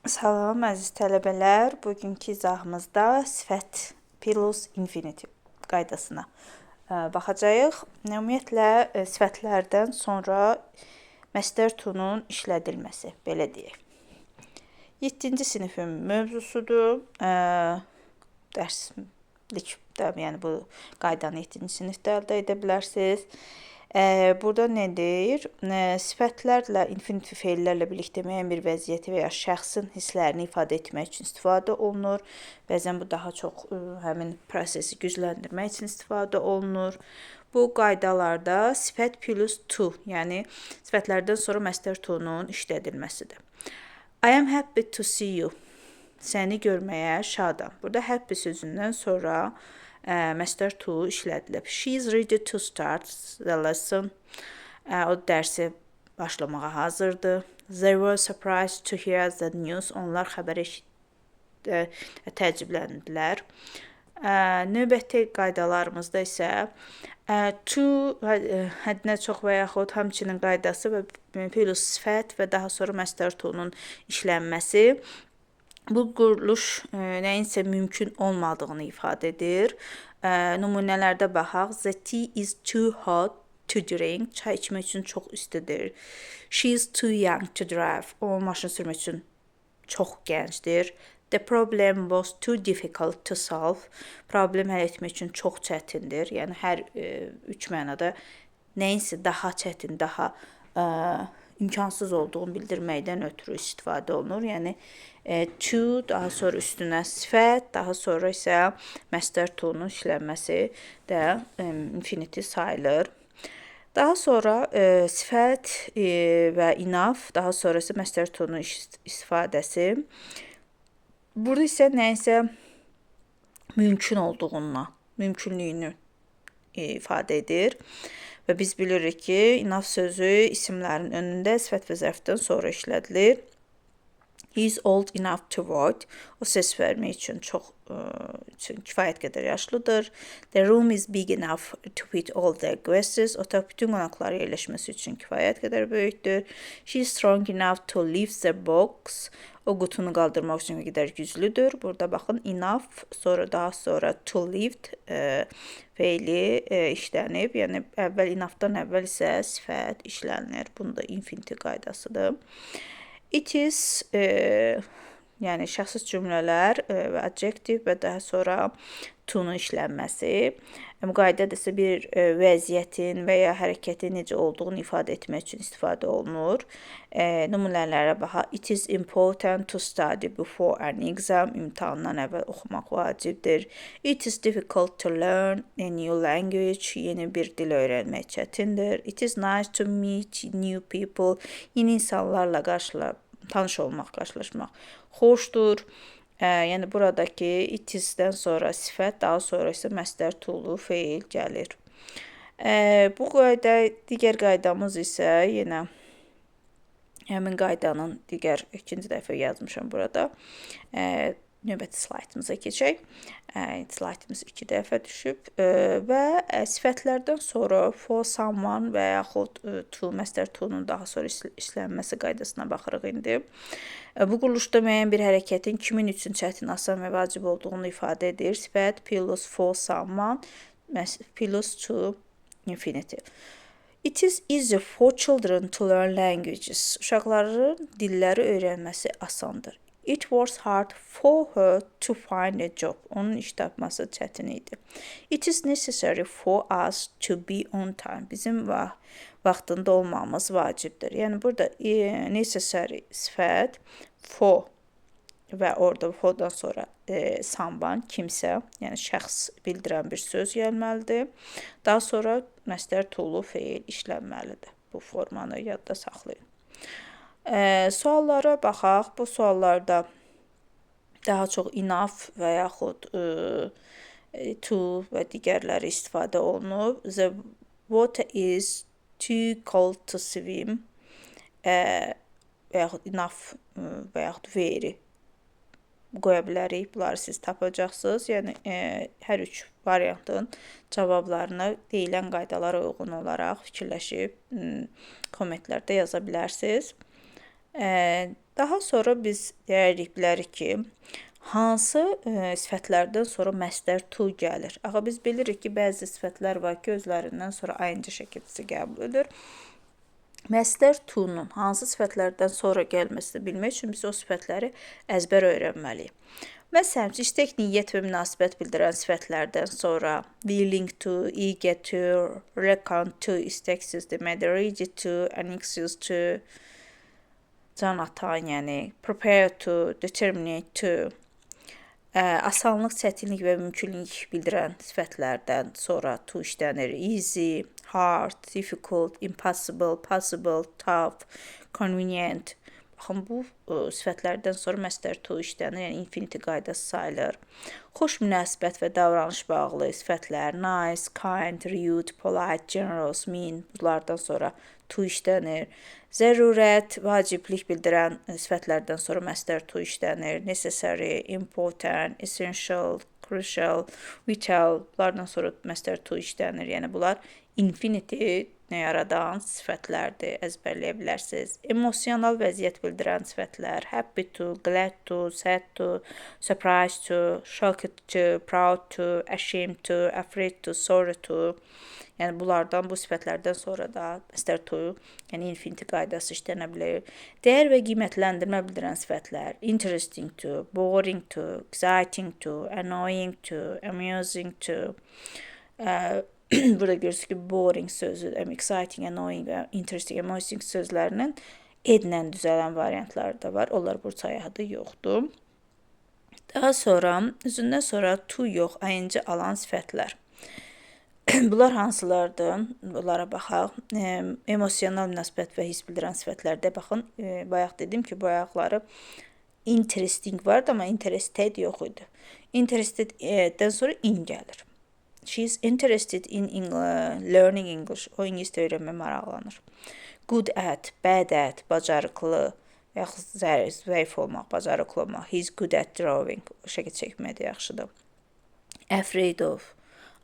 Salam əziz tələbələr, bugünkü izahımızda sifət plus infinitiv qaydasına baxacağıq. Ümumiyyətlə sifətlərdən sonra məstər tunun işlədilməsi, belə deyək. 7-ci sinifin mövzusudur. Dərslikdə, yəni bu qaydanı 7-ci sinifdə əldə edə bilərsiniz. Burada nə deyir? Sifətlərlə, infinitiv feillərlə birlikdə müəyyən bir vəziyyəti və ya şəxsin hisslərini ifadə etmək üçün istifadə olunur. Bəzən bu daha çox həmin prosesi gücləndirmək üçün istifadə olunur. Bu qaydalarda sifət plus to, yəni sifətlərdən sonra məstər tonun işlədilməsidir. I am happy to see you. Səni görməyə şadam. Burada happy sözündən sonra məstər to işlədilib. She is ready to start the lesson. O dərsi başlamağa hazırdır. They were surprised to hear the news. Onlar xəbəri təəccübləndilər. Növbəti qaydalarımızda isə to həddinə çox və yaxud həmçinin qaydası və plus sifət və daha sonra məstər tonun işlənməsi. Bu quruluş nəyinsə mümkün olmadığını ifadə edir. Nümunələrdə baxaq. The tea is too hot to drink. Çay içmək üçün çox istidir. She is too young to drive. O maşın sürmək üçün çox gəncdir. The problem was too difficult to solve. Problem həll etmək üçün çox çətindir. Yəni hər üç mənada nəyinsə daha çətin, daha imkansız olduğunu bildirməkdən ötürü istifadə olunur. Yəni to, daha sonra üstünə sifət, daha sonra isə məstər tonun işlənməsi də infinitiv sayılır. Daha sonra sifət və enough, daha sonra isə məstər tonun istifadəsi. Burada isə nəyinsə mümkün olduğuna, mümkünlüyünü ifadə edir. Və biz bilirik ki, enough sözü isimlərin önündə sifət və zərfdən sonra işlədilir. He is old enough to vote. O səs vermək üçün kifayət qədər yaşlıdır. The room is big enough to fit all the guests. Otaq bütün qonaqlar yerləşməsi üçün kifayət qədər böyükdür. She is strong enough to lift the box. O qutunu qaldırmaq üçün qədər güclüdür. Burada baxın, enough, sonra daha sonra to lift feili işlənib. Yəni əvvəl enoughdan əvvəl isə sifət işlənir. Bunda infinitiv qaydasıdır. It is, yəni şəxsiz cümlələr və adjektiv və daha sonra to-nun işlənməsi. Müqayidədə isə bir vəziyyətin və ya hərəkətin necə olduğunu ifadə etmək üçün istifadə olunur. Nümunələrə baxaq. It is important to study before an exam. İmtahandan əvvəl oxumaq vacibdir. It is difficult to learn a new language. Yeni bir dil öyrənmək çətindir. It is nice to meet new people. Yeni insanlarla tanış olmaq, qarşılaşmaq xoşdur. Yəni buradakı it is-dən sonra sifət, daha sonra isə məstər to-lu feil gəlir. Bu qayda, digər qaydamız isə yenə həmin qaydanın ikinci dəfə yazmışam burada. Növbəti slaydımıza keçək. Slaydımız 2 dəfə düşüb və sifətlərdən sonra for someone və yaxud to, məstər to-nun daha sonra işlənməsi qaydasına baxırıq indi. Bu quruluşda müəyyən bir hərəkətin kimin üçün çətin, asan və vacib olduğunu ifadə edir. Sifət plus for someone plus to infinitive. It is easy for children to learn languages. Uşaqların dilləri öyrənməsi asandır. It was hard for her to find a job. Onun iş tapması çətin idi. It is necessary for us to be on time. Bizim vaxtında olmamız vacibdir. Yəni burada necessary sifət, for və orada fordan sonra someone, kimsə, yəni şəxs bildirən bir söz gəlməlidir. Daha sonra məstər to-lu feil işlənməlidir. Bu formanı yadda saxlayın. Suallara baxaq. Bu suallarda daha çox enough və yaxud to və digərləri istifadə olunub. The water is too cold to swim və yaxud enough və yaxud very qoya bilərik. Bunları siz tapacaqsınız. Yəni hər üç variantın cavablarını deyilən qaydalara uyğun olaraq fikirləşib kommentlərdə yaza bilərsiniz. Daha sonra biz bilərik ki, hansı sifətlərdən sonra məstər to gəlir. Axı biz bilirik ki, bəzi sifətlər var ki, özlərindən sonra ing şəkildə qəbul edir. Məstər to-nun hansı sifətlərdən sonra gəlməsini bilmək üçün biz o sifətləri əzbər öyrənməliyik. Məsələn, istək niyyət və münasibət bildirən sifətlərdən sonra willing to, eager to, recount to istəksiz deməkdir, ready to, anxious to, can atan, yəni prepare to, determinate to, asanlıq, çətinlik və mümkünlük bildirən sifətlərdən sonra to işlənir. Easy, hard, difficult, impossible, possible, tough, convenient. Baxın, bu sifətlərdən sonra məstər to işlənir, yəni infinitiv qaydası sayılır. Xoş münasibət və davranış bağlı sifətlər nice, kind, rude, polite, generous, mean bunlardan sonra to işlənir. Zərurət, vaciblik bildirən sifətlərdən sonra məstər to işlənir. Necessary, important, essential, crucial, vital bunlardan sonra məstər to işlənir. Yəni bunlar infinitiv yaradan sifətlərdir, əzbərləyə bilərsiniz. Emosional vəziyyət bildirən sifətlər happy to, glad to, sad to, surprised to, shocked to, proud to, ashamed to, afraid to, sorry to. Yəni bunlardan, bu sifətlərdən sonra da məstər to, yəni infinitiv qaydası işlənə bilər. Dəyər və qiymətləndirmə bildirən sifətlər interesting to, boring to, exciting to, annoying to, amusing to. Burada görürsünüz ki, boring sözü, exciting, annoying və interesting, amusing sözlərinin edlə düzələn variantları da var. Onlar burç ayağı yoxdur. Daha sonra, üzündən sonra to yox, ing alan sifətlər. Bunlar hansılardır? Bunlara baxaq. Emosional münasibət və hiss bildirən sifətlərdə baxın. Bayaq dedim ki, bu ayaqları interesting vardı, amma interested yox idi. Interesteddən sonra in gəlir. She is interested in learning English. O ingiliscə öyrənməyə maraqlanır. Good at, bad at, bacarıqlı, yaxud zəif olmaq, bacarıqlı olmaq. He is good at drawing. O şəkil çəkmək də yaxşıdır. Afraid of.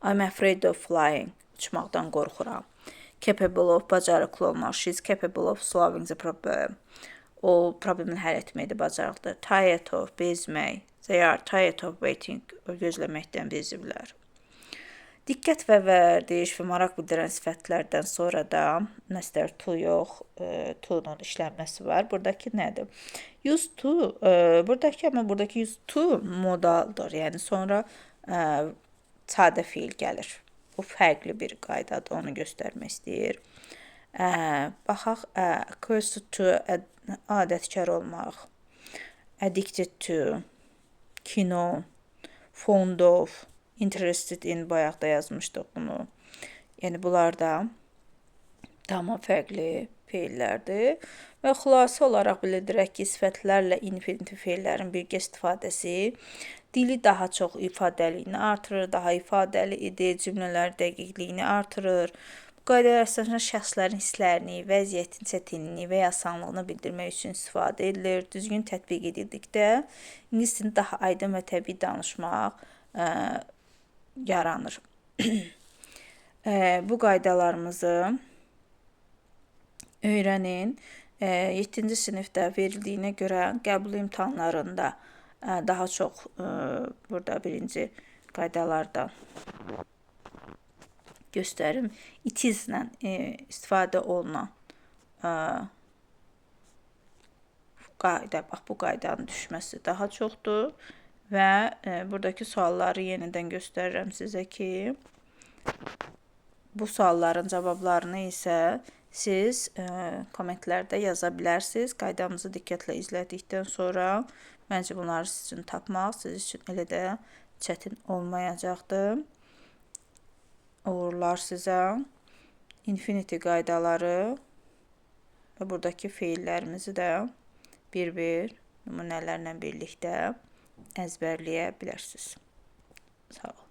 I'm afraid of flying. Uçmaqdan qorxuram. Capable of, bacarıqlı olmaq. She is capable of solving the problem. O problemi həll etməkdə bacarıqlıdır. Tired of, bezmək. They are tired of waiting. O gözləməkdən beziblər. Diqqət və vərdiş və maraq bildirən sifətlərdən sonra da məstər to yox, to-nun işlənməsi var. Buradakı nədir? Use to, buradakı use to modaldır. Yəni sonra sadə fiil gəlir. Bu fərqli bir qaydadır, onu göstərmək istəyir. Baxaq, accustomed to, adətkar olmaq. Addicted to, kino, fond of, interested in, bayaq da yazmışdıq bunu. Yəni bunlar da tamam fərqli feillərdir. Və xülasə olaraq bildirək ki, sifətlərlə infinitiv feillərin birgə istifadəsi dili daha çox ifadəliyini artırır, daha ifadəli idi, cümlələr dəqiqliyini artırır. Bu qaydalar əsasında şəxslərin hisslərini, vəziyyətin çətinliyini və ya asanlığını bildirmək üçün istifadə edilir. Düzgün tətbiq edildikdə ingilis dilini daha aydın və təbii danışmaq yaranır. Bu qaydalarımızı öyrənin. 7-ci sinifdə verildiyinə görə qəbul imtahanlarında daha çox burada birinci qaydalardan göstərim. It is-lə istifadə olunan qayda, bax bu qaydanın düşməsi daha çoxdur və buradakı sualları yenidən göstərirəm sizə ki, bu sualların cavablarını isə siz kommentlərdə yaza bilərsiniz. Qaydamızı diqqətlə izlədikdən sonra məncə bunları siz üçün tapmaq siz üçün elə də çətin olmayacaqdır. Uğurlar sizə. Infinitiv qaydaları və buradakı feillərimizi də bir-bir nümunələrlə birlikdə əzbərləyə bilərsiniz. Sağ olun.